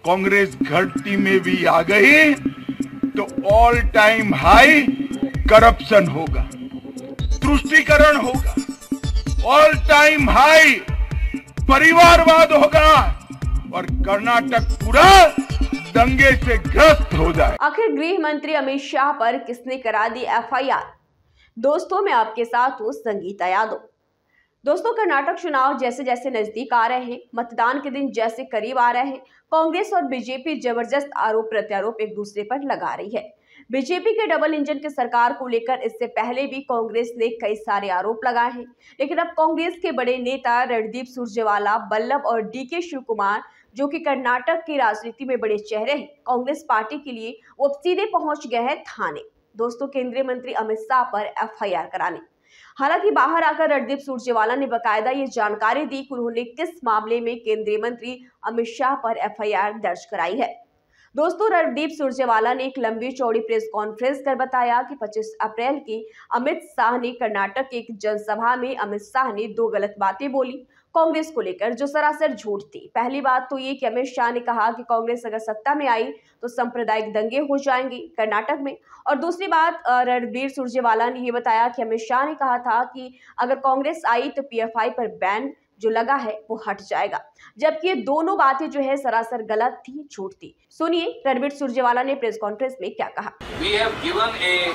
कांग्रेस घाटी में भी आ गई तो ऑल टाइम हाई करप्शन होगा, तुष्टीकरण होगा, ऑल टाइम हाई परिवारवाद होगा और कर्नाटक पूरा दंगे से ग्रस्त हो जाए। आखिर गृह मंत्री अमित शाह पर किसने करा दी एफआईआर? दोस्तों, मैं आपके साथ हूँ संगीता यादव। दोस्तों, कर्नाटक चुनाव जैसे जैसे नजदीक आ रहे हैं, मतदान के दिन जैसे करीब आ रहे हैं, कांग्रेस और बीजेपी जबरदस्त आरोप प्रत्यारोप एक दूसरे पर लगा रही है। बीजेपी के डबल इंजन की सरकार को लेकर इससे पहले भी कांग्रेस ने कई सारे आरोप लगाए हैं, लेकिन अब कांग्रेस के बड़े नेता रणदीप सुरजेवाला, बल्लभ और डीके शिवकुमार, जो कि कर्नाटक की राजनीति में बड़े चेहरे हैं, कांग्रेस पार्टी के लिए वो अब सीधे पहुंच गए हैं थाने। दोस्तों, केंद्रीय मंत्री अमित शाह पर एफआईआर कराने। हालांकि बाहर आकर रणदीप सुरजेवाला ने बकायदा ये जानकारी दी कि उन्होंने किस मामले में केंद्रीय मंत्री अमित शाह पर एफआईआर दर्ज कराई है। दोस्तों, रणदीप सुरजेवाला ने एक लंबी चौड़ी प्रेस कॉन्फ्रेंस कर बताया कि 25 अप्रैल की अमित शाह ने कर्नाटक की एक जनसभा में अमित शाह ने 2 गलत बातें बोली कांग्रेस को लेकर, जो सरासर झूठ थी। पहली बात तो ये कि अमित शाह ने कहा कि कांग्रेस अगर सत्ता में आई तो सांप्रदायिक दंगे हो जाएंगे कर्नाटक में, और दूसरी बात रणदीप सुरजेवाला ने ये बताया कि अमित शाह ने कहा था कि अगर कांग्रेस आई तो पीएफआई पर बैन जो लगा है वो हट जाएगा, जबकि ये दोनों बातें जो है सरासर गलत थी, झूठ थी। सुनिए रणदीप सुरजेवाला ने प्रेस कॉन्फ्रेंस में क्या कहा। We have given a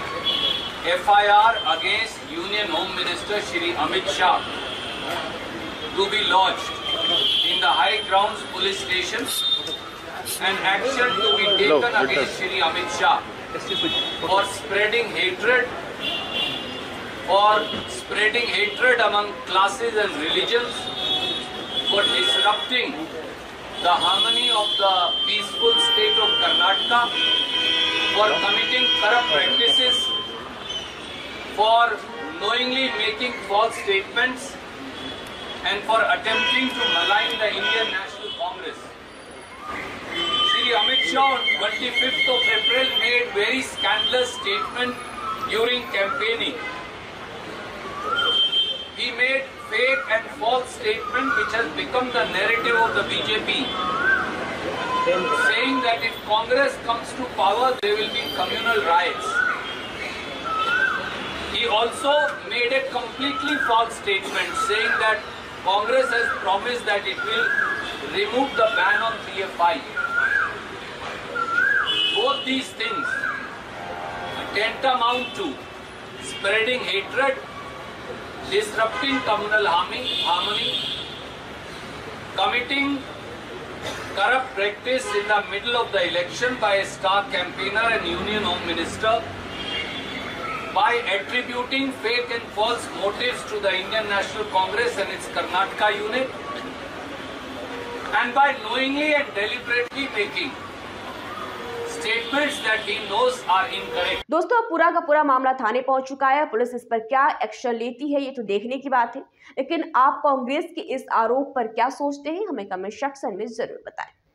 FIR against Union Home Minister Shri Amit Shah to be lodged in the High Grounds Police Station and action to be taken against Shri Amit Shah for spreading hatred among classes and religions, for disrupting the harmony of the peaceful state of Karnataka, for committing corrupt practices, for knowingly making false statements, and for attempting to malign the Indian National Congress. Shri Amit Shah on 25th of April made very scandalous statement during campaigning. He made fake and false statement which has become the narrative of the BJP, saying that if Congress comes to power, there will be communal riots. He also made a completely false statement saying that Congress has promised that it will remove the ban on PFI. Both these things tantamount to spreading hatred, disrupting communal harmony, committing corrupt practice in the middle of the election by a star campaigner and Union Home Minister, by attributing fake and false motives to the Indian National Congress and its Karnataka unit, and by knowingly and deliberately making statements that he knows are incorrect. दोस्तों, अब पूरा का पूरा मामला थाने पहुंच चुका है। Police इस पर क्या एक्शन लेती है ये तो देखने की बात है, लेकिन आप कांग्रेस के इस आरोप पर क्या सोचते हैं, हमें कमेंट सेक्शन में जरूर बताएं।